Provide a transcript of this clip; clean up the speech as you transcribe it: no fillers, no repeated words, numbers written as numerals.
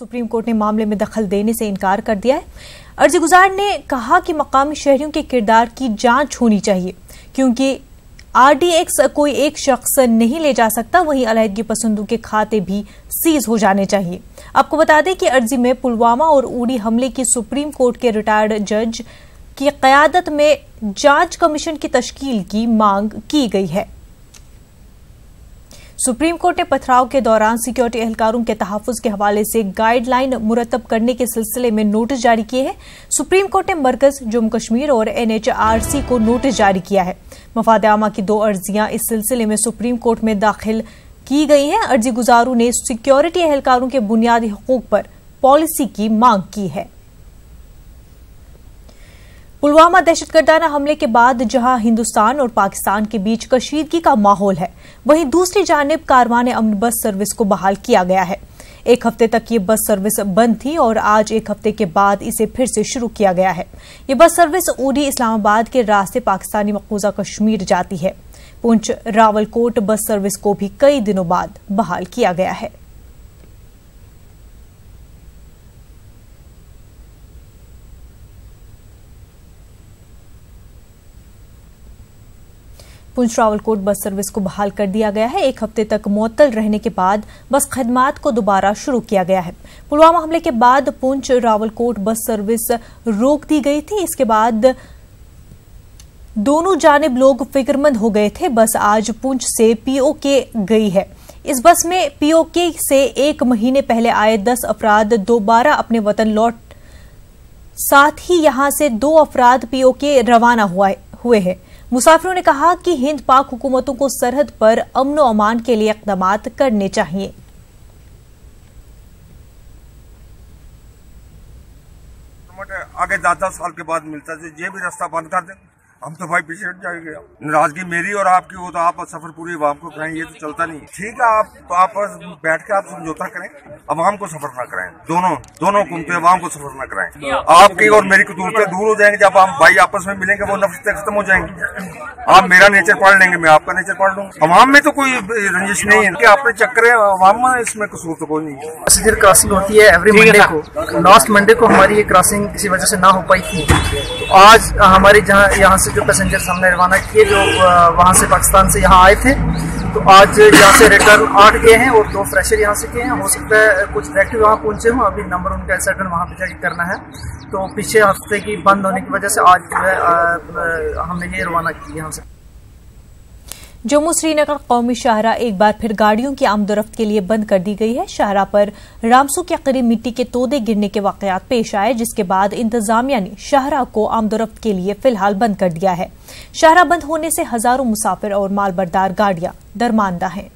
Supreme court ने मामले में दखल देने से इनकार कर दिया है। अर्जीगुजार ने कहा कि मकामी शहरियों के किरदार की जांच होनी चाहिए, क्योंकि RDX कोई एक शख्स नहीं ले जा सकता, वहीं अलहदगी पसंदों के खाते भी सीज हो जाने चाहिए। आपको बता दें कि अर्जी में पुलवामा और उड़ी हमले की सुप्रीम कोर्ट के रिटायर्ड जज की क़यादत में जांच कमीशन की तश्कील की मांग की गई है। सुप्रीम कोर्ट ने पथराव के दौरान सिक्योरिटी एहलकारों के तहफ़्फ़ुज़ के हवाले से गाइडलाइन मुरतब करने के सिलसिले में नोटिस जारी किए हैं। सुप्रीम कोर्ट ने मरकज, जम्मू कश्मीर और NHRC को नोटिस जारी किया है। मफाद आमा की 2 अर्जियां इस सिलसिले में सुप्रीम कोर्ट में दाखिल की गई हैं। अर्जी गुजारों ने सिक्योरिटी एहलकारों के बुनियादी हकूक पर पॉलिसी की मांग की है। पुलवामा दहशतगर्दाना हमले के बाद जहां हिंदुस्तान और पाकिस्तान के बीच कशीदगी का माहौल है, वहीं दूसरी जानिब कारवाने अमन बस सर्विस को बहाल किया गया है। 1 हफ्ते तक ये बस सर्विस बंद थी और आज 1 हफ्ते के बाद इसे फिर से शुरू किया गया है। ये बस सर्विस उड़ी इस्लामाबाद के रास्ते पाकिस्तानी मकबूजा कश्मीर जाती है। पुंछ रावलकोट बस सर्विस को भी कई दिनों बाद बहाल किया गया है। पुंछ रावलकोट बस सर्विस को बहाल कर दिया गया है। 1 हफ्ते तक मुअत्तल रहने के बाद बस खदमात को दोबारा शुरू किया गया है। पुलवामा हमले के बाद पुंछ रावलकोट बस सर्विस रोक दी गई थी। इसके बाद दोनों जानिब लोग फिक्रमंद हो गए थे। बस आज पुंछ से POK गई है। इस बस में POK से 1 महीने पहले आए 10 अफराद दोबारा अपने वतन लौट, साथ ही यहां से 2 अफराद POK रवाना हुए हैं। मुसाफिरों ने कहा कि हिंद पाक हुकूमतों को सरहद पर अमन व अमान के लिए इक़दामात करने चाहिए। आगे 10 साल के बाद मिलता है, ये भी रास्ता बंद कर दें, हम तो भाई पीछे हट जाएंगे। नाराजगी मेरी और आपकी हो तो आप सफर पूरी आवाम को कराएं, ये तो चलता नहीं। ठीक है, आप बैठ के आप समझौता करें, आवाम को सफर ना कराएं। दोनों हुकूमतें आवाम को सफर ना कराएं। आपकी और मेरी कुदूरतें दूर हो जाएंगे। जब हम भाई आपस में मिलेंगे वो नफरतें खत्म हो जाएंगी। आप मेरा नेचर पढ़ लेंगे, मैं आपका नेचर पढ़ लूंगा। आवाम में तो कोई रंजिश नहीं है कि आपने चक्कर, आवाम में इसमें कसूर तो कोई नहीं है। पैसेंजर क्रॉसिंग होती है एवरी मंडे को। लास्ट मंडे को हमारी ये क्रॉसिंग किसी वजह से ना हो पाई थी। तो आज हमारे यहाँ से जो पैसेंजर्स हमने रवाना किए, जो वहाँ से पाकिस्तान से यहाँ आए थे, तो आज यहाँ से रिटर्न 8 गए हैं और 2 फ्रेशर यहाँ से गए हैं। हो सकता है कुछ डायरेक्टिव वहाँ पहुँचे हों, अभी नंबर उनका सर्टन वहाँ पे जाके करना है। तो पिछले हफ्ते की बंद होने की वजह से आज जो है हमने ये रवाना की यहाँ से। जम्मू श्रीनगर कौमी शाहराह एक बार फिर गाड़ियों की आमदोरफ्त के लिए बंद कर दी गई है। शाहराह पर रामसू के करीब मिट्टी के तोदे गिरने के वाकयात पेश आए, जिसके बाद इंतजामिया ने शाहराह को आमदोरफ्त के लिए फिलहाल बंद कर दिया है। शाहराह बंद होने से हजारों मुसाफिर और मालबरदार गाड़ियां दरमानदा हैं।